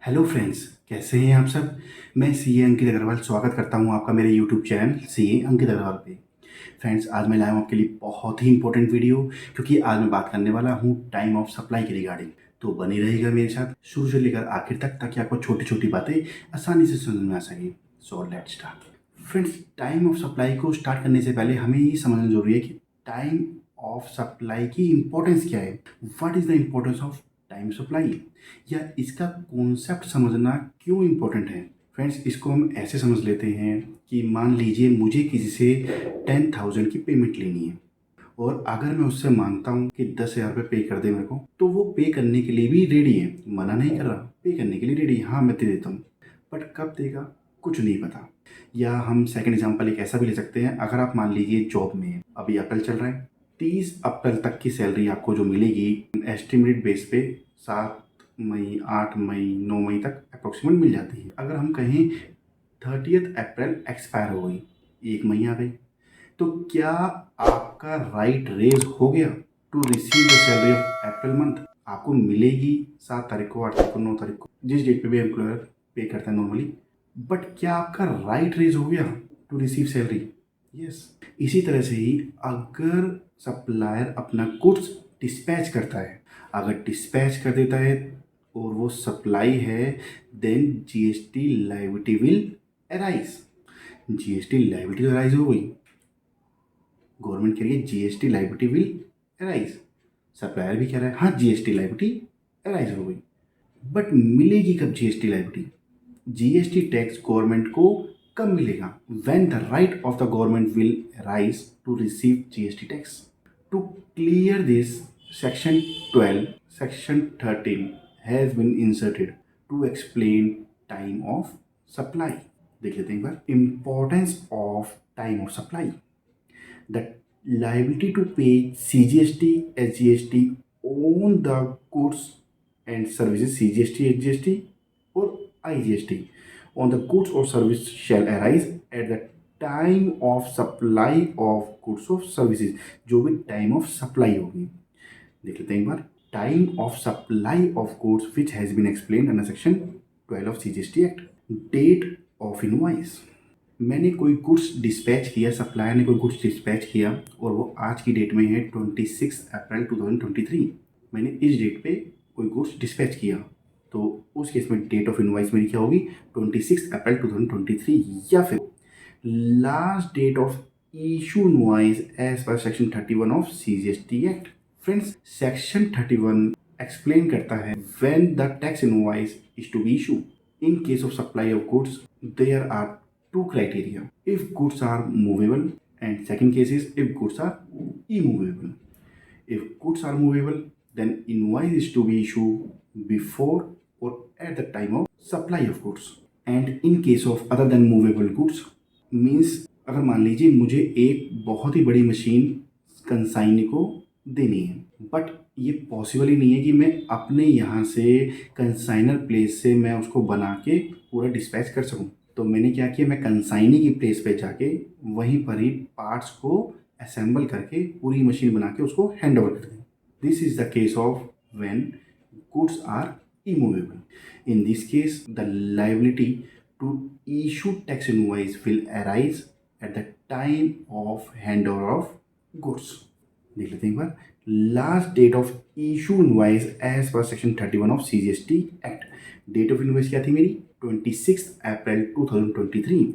Hello friends, कैसे हैं आप सब। मैं सीए अंकित अग्रवाल स्वागत करता हूं आपका मेरे यूट्यूब चैनल सीए अंकित अग्रवाल पे। फ्रेंड्स, आज मैं लाया हूं आपके लिए बहुत ही इंपॉर्टेंट वीडियो, क्योंकि आज मैं बात करने वाला हूं टाइम ऑफ सप्लाई के रिगार्डिंग। तो बने रहेगा मेरे साथ शुरू से लेकर आखिर तक, ताकि आपको छोटी छोटी बातें आसानी से समझ में आ सके। So let's start. Friends, time of supply को स्टार्ट करने से पहले हमें ये समझना जरूरी है कि टाइम ऑफ सप्लाई की इंपॉर्टेंस क्या है। What is the importance of time supply, या इसका कॉन्सेप्ट समझना क्यों इम्पोर्टेंट है। फ्रेंड्स, इसको हम ऐसे समझ लेते हैं कि मान लीजिए मुझे किसी से 10,000 की पेमेंट लेनी है, और अगर मैं उससे मांगता हूँ कि 10,000 रुपये पे कर दे मेरे को, तो वो पे करने के लिए भी रेडी है, मना नहीं कर रहा, पे करने के लिए रेडी है, हाँ मैं दे देता हूँ। बट कब देगा कुछ नहीं पता। या हम सेकंड एग्जांपल एक ऐसा भी ले सकते हैं, अगर आप मान लीजिए जॉब में हैं, अभी अप्रैल चल रहा है, 30 अप्रैल तक की सैलरी आपको जो मिलेगी एस्टिमेटेड बेस पे 7 मई, 8 मई, 9 मई तक अप्रोक्सीमेट मिल जाती है। अगर हम कहें 30 अप्रैल एक्सपायर हो गई, 1 मई आ गई, तो क्या आपका राइट रेज हो गया to receive the salary of April month. आपको मिलेगी 7 तारीख को, 8 तारीख को, 9 तारीख को, जिस डेट पे भी एम्प्लॉयर पे करता है नॉर्मली। बट क्या आपका राइट रेज हो गया टू रिसीव सैलरी। यस। इसी तरह से ही अगर सप्लायर अपना गुड्स डिस्पैच करता है, अगर डिस्पैच कर देता है और वो सप्लाई है, then GST liability will arise. GST liability तो अराइज हो गई, गवर्नमेंट कह रही है GST liability will arise, supplier भी कह रहा है हाँ जीएसटी लायबिलिटी अराइज हो गई। बट मिलेगी कब GST liability. GST tax government को कब मिलेगा, when the right of the government will rise to receive GST tax. To clear this, section 12 section 13 has been inserted to explain time of supply. देख लेते हैं एक बार importance of time of supply. The liability to pay CGST, SGST on the goods and services, CGST, SGST or IGST on the goods or service shall arise at the time of supply of goods or services। जो भी time of supply होगी, देख लेते हैं एक बार। Time of supply of goods which has been explained under section 12 of CGST act. Date of invoice, मैंने कोई गुड्स डिस्पैच किया, सप्लायर ने कोई गुड्स डिस्पैच किया, और वो आज की डेट में है 26 अप्रैल 2023। मैंने इस डेट पे कोई गुड्स डिस्पैच किया, तो उस केस में डेट ऑफ इनवॉइस मेरी क्या होगी, 26 अप्रैल 2023। या फिर last date of issue invoice as per section 31 of CGST act. Friends, section 31 explain करता है when the tax invoice is to be issue. In case of supply of goods, there are two criteria: if goods are movable, and second case is if goods are immovable. If goods are movable, then invoice is to be issued before or at the time of supply of goods. And in case of other than movable goods, means अगर मान लीजिए मुझे एक बहुत ही बड़ी machine consignee को देनी है, बट ये पॉसिबल ही नहीं है कि मैं अपने यहाँ से कंसाइनर प्लेस से मैं उसको बना के पूरा डिस्पैच कर सकूँ। तो मैंने क्या किया, मैं कंसाइनी की प्लेस पे जाके वहीं पर ही पार्ट्स को असेंबल करके पूरी मशीन बना के उसको हैंड ओवर कर दी। This is the case of when goods are immovable. In this case, the liability to issue tax invoice will arise at the time of handover of goods. देख लेते हैं एक बार। Last date of issue invoice as per section 31 of CGST act. Date of invoice क्या थी मेरी, 26 अप्रैल 2023,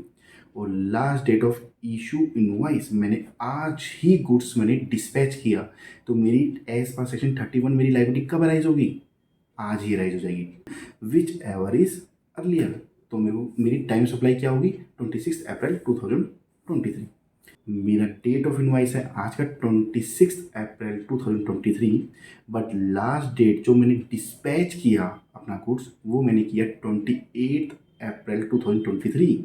और last date of issue invoice मैंने आज ही गुड्स मैंने डिस्पैच किया, तो मेरी एज पर सेक्शन 31 मेरी लायबिलिटी कब अराइज होगी, आज ही अराइज हो जाएगी, विच एवर इज अर्लियर। तो मेरी टाइम सप्लाई क्या होगी, 26 अप्रैल 2023। मेरा डेट ऑफ इनवाइस है आज का 26 अप्रैल 2023, बट लास्ट डेट जो मैंने डिस्पैच किया अपना गुड्स, वो मैंने किया 28 अप्रैल 2023।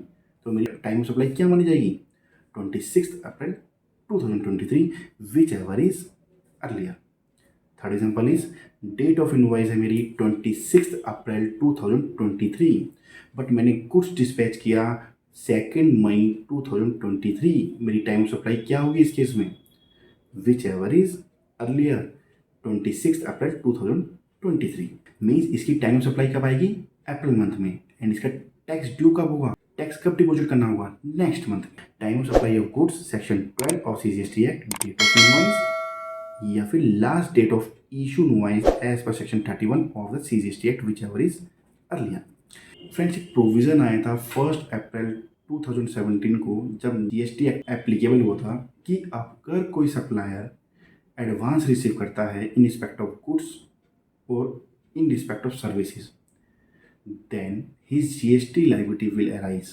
तो मेरी टाइम ऑफ सप्लाई क्या मानी जाएगी, 26 अप्रैल 2023, whichever is earlier. Third example is, date of invoice है मेरी 26 अप्रैल 2023, बट मैंने गुड्स डिस्पैच किया 2 मई 2023। मेरी टाइम ऑफ सप्लाई क्या होगी इस केस में, whichever is earlier, 26 April 2023। Means इसकी टाइम ऑफ सप्लाई कब आएगी, अप्रैल मंथ में, एंड इसका टैक्स ड्यू कब होगा, टैक्स कब डिपॉजिट करना होगा, next month. Time of supply of goods section 12 of CGST act, date of invoice, या फिर last date of issue invoice as per section 31 of the CGST act whichever is earlier. Friends, एक provision आया था 1 अप्रैल 2017 को, जब GST act applicable हुआ था, कि अगर कोई सप्लायर एडवांस रिसीव करता है इन रिस्पेक्ट ऑफ गुड्स और इन respect of services, then his GST liability will arise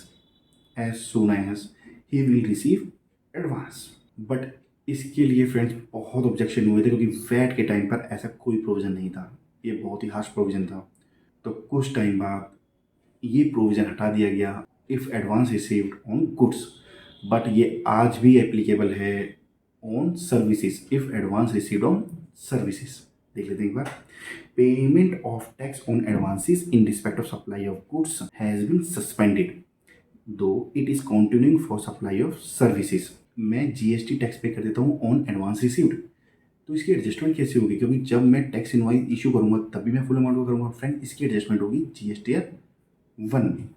as soon as he will receive advance. But इसके लिए फ्रेंड्स बहुत ऑब्जेक्शन हुए थे, क्योंकि वैट के टाइम पर ऐसा कोई प्रोविज़न नहीं था, ये बहुत ही हार्श प्रोविज़न था। तो कुछ टाइम बाद ये प्रोविज़न हटा दिया गया, if advance received on goods, but ये आज भी एप्लीकेबल है on services, if advance received on services. देख लेते हैं एक बार। Payment of tax on advances in respect of supply of goods has been suspended though it is continuing for supply of services. मैं जीएसटी टैक्स पे कर देता हूँ on advance received, तो इसकी एडजस्टमेंट कैसे होगी, क्योंकि जब मैं टैक्स इनवॉइस इशू करूंगा तभी मैं फुल अमाउंट को करूंगा। फ्रेंड, इसकी एडजस्टमेंट होगी जीएसटीआर 1 में।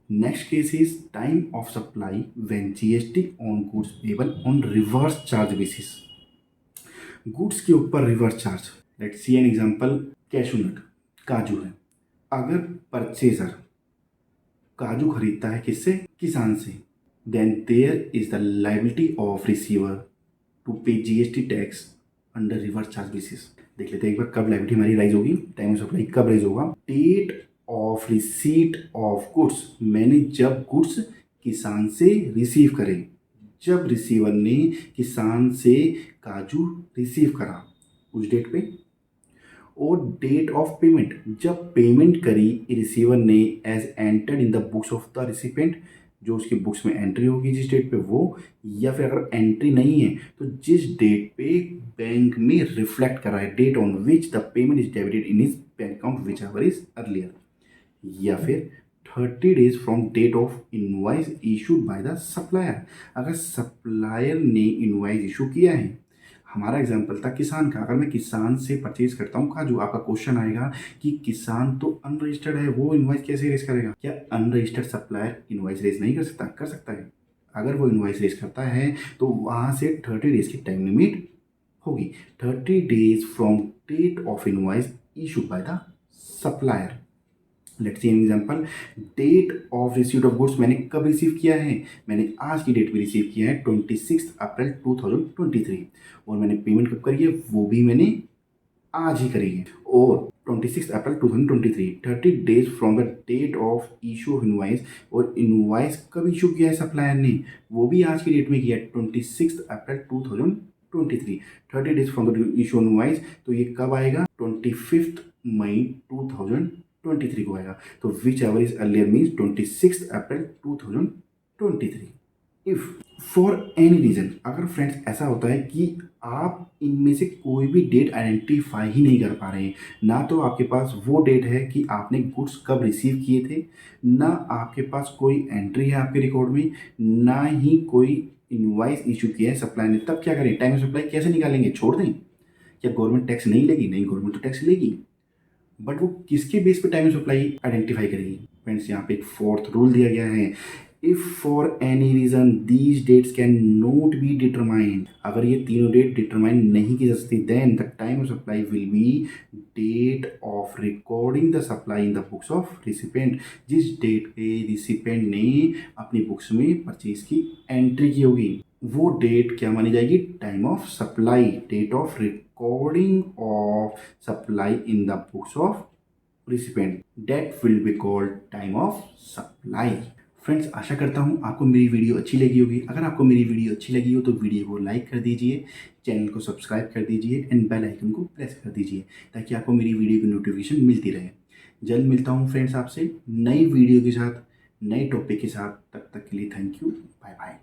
Next case is time of supply when GST on goods payable on reverse charge basis. Goods के ऊपर reverse charge, let's see an example, cashew nut, काजू है। अगर परचेजर काजू खरीदता है किससे, किसान से, then there is the liability of receiver to pay GST tax under reverse charge basis. देख लेते हैं एक बार कब लायबिलिटी हमारी राइज होगी, टाइम ऑफ सप्लाई कब राइज होगा। Date of receipt of goods, मैंने जब गुड्स किसान से रिसीव करे, जब रिसीवर ने किसान से काजू रिसीव करा उस डेट पे। और डेट ऑफ पेमेंट, जब पेमेंट करी रिसीवर ने as entered in the books of the recipient, जो उसकी बुक्स में एंट्री होगी जिस डेट पे वो, या फिर अगर एंट्री नहीं है तो जिस डेट पे बैंक में रिफ्लेक्ट कर रहा है, date on which the payment is debited in his bank account whichever is earlier, या फिर 30 days from date of invoice issued by the supplier. अगर सप्लायर ने इनवॉइस इशू किया है, हमारा एग्जाम्पल था किसान का, अगर मैं किसान से परचेज करता हूँ काजू, आपका क्वेश्चन आएगा कि किसान तो अनरजिस्टर्ड है, वो इनवॉइस कैसे रेज करेगा। क्या अनरजिस्टर्ड सप्लायर इनवॉइस रेज नहीं कर सकता, कर सकता है। अगर वो इनवॉइस रेज करता है तो वहाँ से 30 डेज की टाइम लिमिट होगी, 30 days from date of invoice issued by the supplier. Let's see an example, date of receipt of goods मैंने कब रिसीव किया है, मैंने आज की डेट पे रिसीव किया है 26 अप्रैल 2023, और मैंने पेमेंट कब करी है, वो भी मैंने आज ही करी है। और 26 अप्रैल 2023, 30 days from the date of issue of invoice, और इनवॉइस कब इशू किया है सप्लायर ने, वो भी आज की डेट में किया है 26 अप्रैल 2023, 30 days from the issue invoice, तो ये कब आएगा, 25 मई 2023 को आएगा। तो whichever is earlier means 26 April 2023। If for any reason, अगर फ्रेंड्स ऐसा होता है कि आप इनमें से कोई भी डेट आइडेंटिफाई ही नहीं कर पा रहे हैं, ना तो आपके पास वो डेट है कि आपने गुड्स कब रिसीव किए थे, ना आपके पास कोई एंट्री है आपके रिकॉर्ड में, ना ही कोई इनवॉइस इशू किया है सप्लाई ने, तब क्या करें, टाइम ऑफ सप्लाई कैसे निकालेंगे, छोड़ दें। क्या गवर्नमेंट टैक्स नहीं लेगी, नहीं, गवर्नमेंट तो टैक्स लेगी, बट वो किसके बेस पे टाइम सप्लाई आइडेंटिफाई करेगी। फ्रेंड्स, यहाँ पे एक फोर्थ रूल दिया गया है, if for any reason these dates can not be determined, अगर ये तीनों डेट डिटरमाइन नहीं की जा सकती, then the time of supply will be date of recording the supply in the books of recipient, जिस डेट पे रिसिपेंट ने अपनी बुक्स में परचेज की एंट्री की होगी, वो डेट क्या मानी जाएगी, time of supply, date of recording of supply in the books of recipient, that will be called time of supply. Friends, आशा करता हूँ आपको मेरी वीडियो अच्छी लगी होगी। अगर आपको मेरी वीडियो अच्छी लगी हो तो वीडियो को लाइक कर दीजिए, चैनल को सब्सक्राइब कर दीजिए एंड बेल आइकन को प्रेस कर दीजिए, ताकि आपको मेरी वीडियो की नोटिफिकेशन मिलती रहे। जल्द मिलता हूँ फ्रेंड्स आपसे नई वीडियो के साथ, नए टॉपिक के साथ। तब तक के लिए थैंक यू, बाय बाय।